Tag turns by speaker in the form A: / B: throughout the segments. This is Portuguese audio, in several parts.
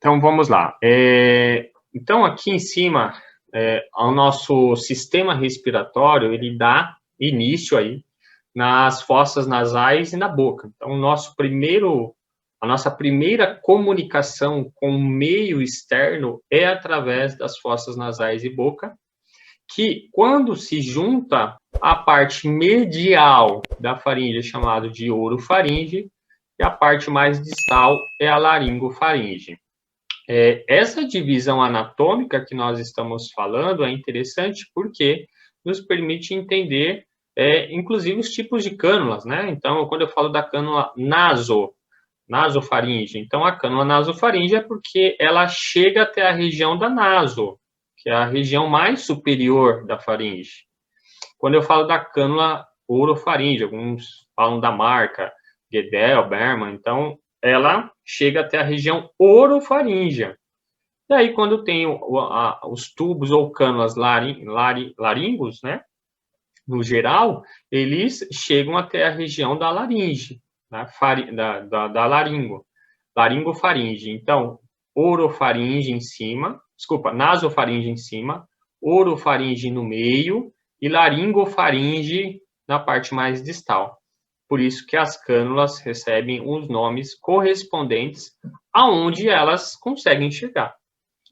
A: Então, vamos lá. Então, aqui em cima, o nosso sistema respiratório, ele dá início aí nas fossas nasais e na boca. Então, a nossa primeira comunicação com o meio externo é através das fossas nasais e boca, que quando se junta a parte medial da faringe é chamado de orofaringe e a parte mais distal é a laringofaringe. Essa divisão anatômica que nós estamos falando é interessante porque nos permite entender, inclusive, os tipos de cânulas, né? Então, quando eu falo da cânula nasofaringe, então a cânula nasofaringe é porque ela chega até a região da naso, que é a região mais superior da faringe. Quando eu falo da cânula orofaringe, alguns falam da marca Guedel, Berman, então ela chega até a região orofaríngea. E aí, quando tem os tubos ou cânulas laríngos, né, no geral, eles chegam até a região da laringe, da laringofaringe. Então, orofaringe em cima, nasofaringe em cima, orofaringe no meio e laringofaringe na parte mais distal. Por isso que as cânulas recebem os nomes correspondentes aonde elas conseguem chegar.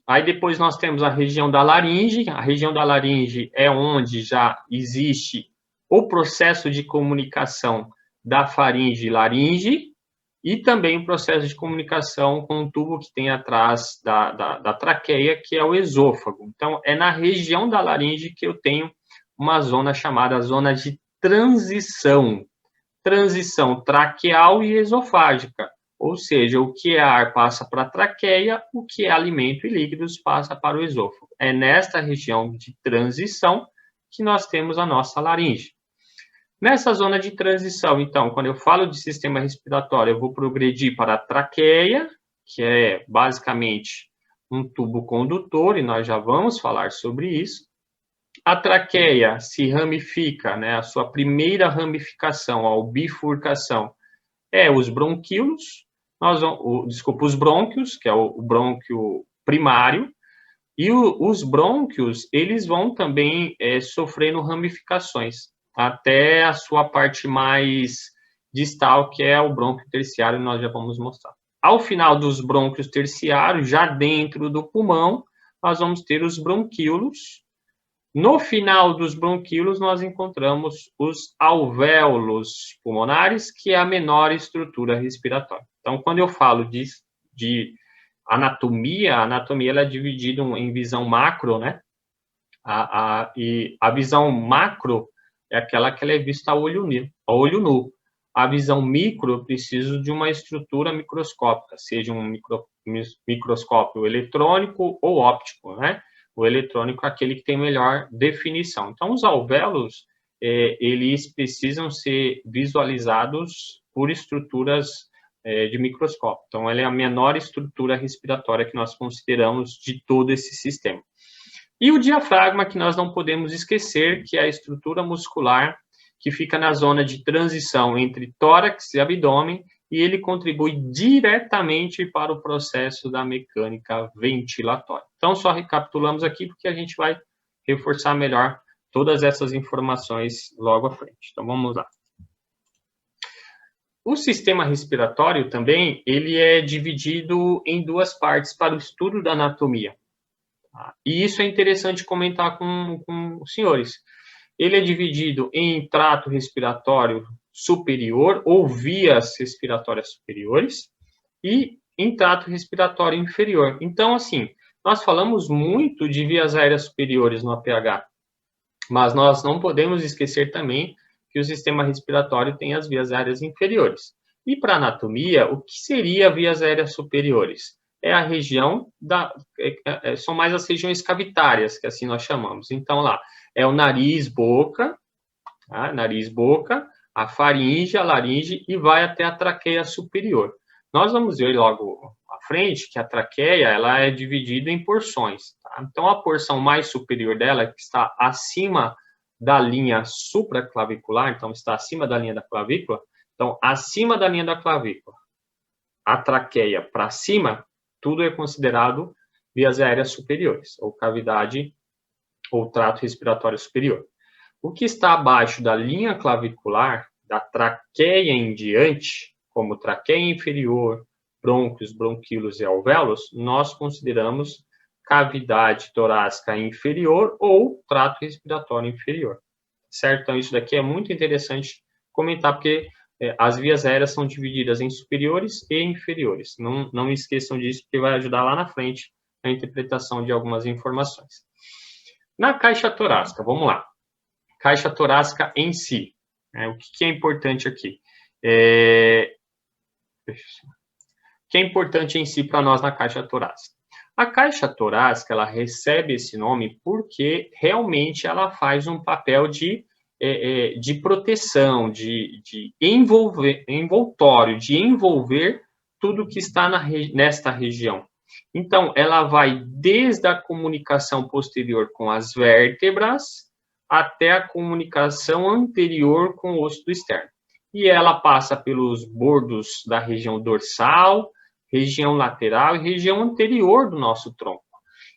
A: Aí depois nós temos a região da laringe. A região da laringe é onde já existe o processo de comunicação da faringe e laringe e também o processo de comunicação com o tubo que tem atrás da traqueia, que é o esôfago. Então, é na região da laringe que eu tenho uma zona chamada zona de transição traqueal e esofágica, ou seja, o que é ar passa para a traqueia, o que é alimento e líquidos passa para o esôfago. É nesta região de transição que nós temos a nossa laringe. Nessa zona de transição, então, quando eu falo de sistema respiratório, eu vou progredir para a traqueia, que é basicamente um tubo condutor, e nós já vamos falar sobre isso. A traqueia se ramifica, né, a sua primeira ramificação, ou bifurcação, é os bronquíolos, os brônquios, que é o brônquio primário, e os brônquios, eles vão também sofrendo ramificações, até a sua parte mais distal, que é o brônquio terciário, nós já vamos mostrar. Ao final dos brônquios terciários, já dentro do pulmão, nós vamos ter os bronquíolos. No final dos bronquíolos, nós encontramos os alvéolos pulmonares, que é a menor estrutura respiratória. Então, quando eu falo de anatomia, a anatomia ela é dividida em visão macro, né? E a visão macro é aquela que ela é vista a olho nu. A visão micro, eu preciso de uma estrutura microscópica, seja um microscópio eletrônico ou óptico, né? O eletrônico é aquele que tem melhor definição. Então, os alvéolos, eles precisam ser visualizados por estruturas de microscópio. Então, ela é a menor estrutura respiratória que nós consideramos de todo esse sistema. E o diafragma, que nós não podemos esquecer, que é a estrutura muscular que fica na zona de transição entre tórax e abdômen, e ele contribui diretamente para o processo da mecânica ventilatória. Então, só recapitulamos aqui, porque a gente vai reforçar melhor todas essas informações logo à frente. Então, vamos lá. O sistema respiratório também, ele é dividido em duas partes para o estudo da anatomia. E isso é interessante comentar com os senhores. Ele é dividido em trato respiratório superior ou vias respiratórias superiores e em trato respiratório inferior. Então, assim, nós falamos muito de vias aéreas superiores no APH, mas nós não podemos esquecer também que o sistema respiratório tem as vias aéreas inferiores. E para anatomia, o que seria vias aéreas superiores? É a região são mais as regiões cavitárias, que assim nós chamamos. Então, lá, é o nariz, boca, tá? Nariz, boca, a faringe, a laringe e vai até a traqueia superior. Nós vamos ver logo à frente que a traqueia ela é dividida em porções. Tá? Então, a porção mais superior dela, que está acima da linha supraclavicular, então está acima da linha da clavícula, então, acima da linha da clavícula, a traqueia para cima, tudo é considerado vias aéreas superiores, ou cavidade ou trato respiratório superior. O que está abaixo da linha clavicular, da traqueia em diante, como traqueia inferior, brônquios, bronquíolos e alvéolos, nós consideramos cavidade torácica inferior ou trato respiratório inferior. Certo? Então, isso daqui é muito interessante comentar, porque as vias aéreas são divididas em superiores e inferiores. Não esqueçam disso, porque vai ajudar lá na frente a interpretação de algumas informações. Na caixa torácica, vamos lá. Caixa torácica em si. O que é importante aqui? O que é importante em si para nós na caixa torácica? A caixa torácica, ela recebe esse nome porque realmente ela faz um papel de proteção, de envoltório, de envolver tudo que está nesta região. Então, ela vai desde a comunicação posterior com as vértebras até a comunicação anterior com o osso do externo. E ela passa pelos bordos da região dorsal, região lateral e região anterior do nosso tronco.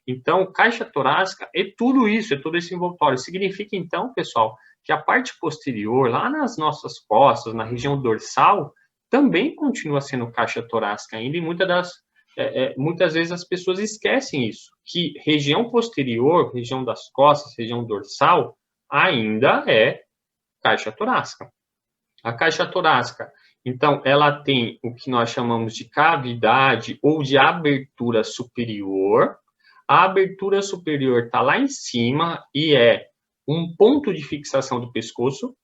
A: Então, caixa torácica é tudo isso, é todo esse envoltório. Significa, então, pessoal, que a parte posterior, lá nas nossas costas, na região dorsal, também continua sendo caixa torácica ainda, e muitas vezes as pessoas esquecem isso, que região posterior, região das costas, região dorsal, ainda é caixa torácica. A caixa torácica, então, ela tem o que nós chamamos de cavidade ou de abertura superior. A abertura superior está lá em cima e é um ponto de fixação do pescoço,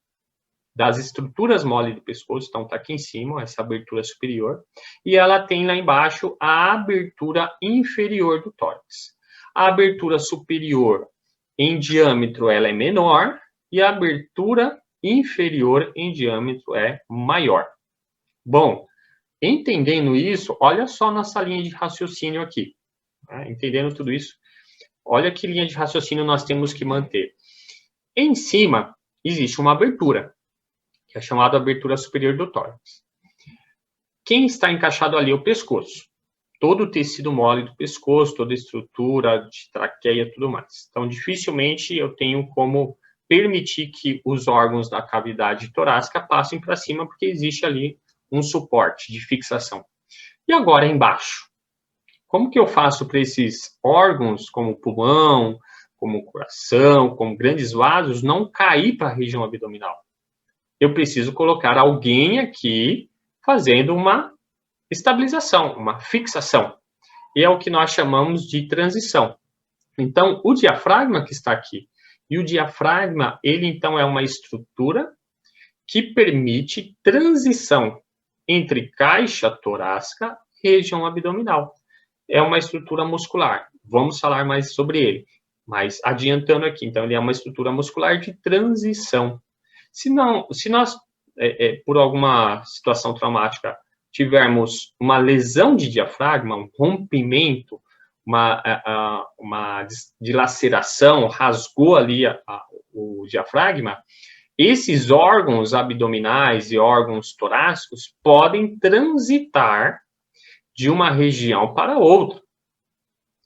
A: das estruturas mole do pescoço, então está aqui em cima, essa abertura superior, e ela tem lá embaixo a abertura inferior do tórax. A abertura superior, em diâmetro, ela é menor, e a abertura inferior, em diâmetro, é maior. Bom, entendendo isso, olha só nossa linha de raciocínio aqui. Entendendo tudo isso, olha que linha de raciocínio nós temos que manter. Em cima, existe uma abertura, que é chamada abertura superior do tórax. Quem está encaixado ali é o pescoço. Todo o tecido mole do pescoço, toda a estrutura de traqueia e tudo mais. Então, dificilmente eu tenho como permitir que os órgãos da cavidade torácica passem para cima, porque existe ali um suporte de fixação. E agora embaixo? Como que eu faço para esses órgãos, como o pulmão, como o coração, como grandes vasos, não cair para a região abdominal? Eu preciso colocar alguém aqui fazendo uma estabilização, uma fixação. E é o que nós chamamos de transição. Então, o diafragma que está aqui, e o diafragma, ele então é uma estrutura que permite transição entre caixa torácica e região abdominal. É uma estrutura muscular. Vamos falar mais sobre ele. Mas adiantando aqui, então, ele é uma estrutura muscular de transição. Se nós, por alguma situação traumática, tivermos uma lesão de diafragma, um rompimento, uma dilaceração, rasgou ali o diafragma, esses órgãos abdominais e órgãos torácicos podem transitar de uma região para outra.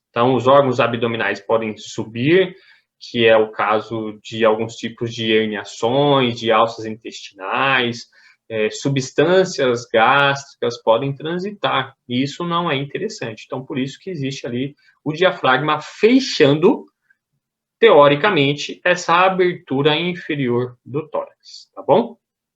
A: Então, os órgãos abdominais podem subir, que é o caso de alguns tipos de herniações, de alças intestinais, substâncias gástricas podem transitar, e isso não é interessante. Então, por isso que existe ali o diafragma fechando, teoricamente, essa abertura inferior do tórax, tá bom?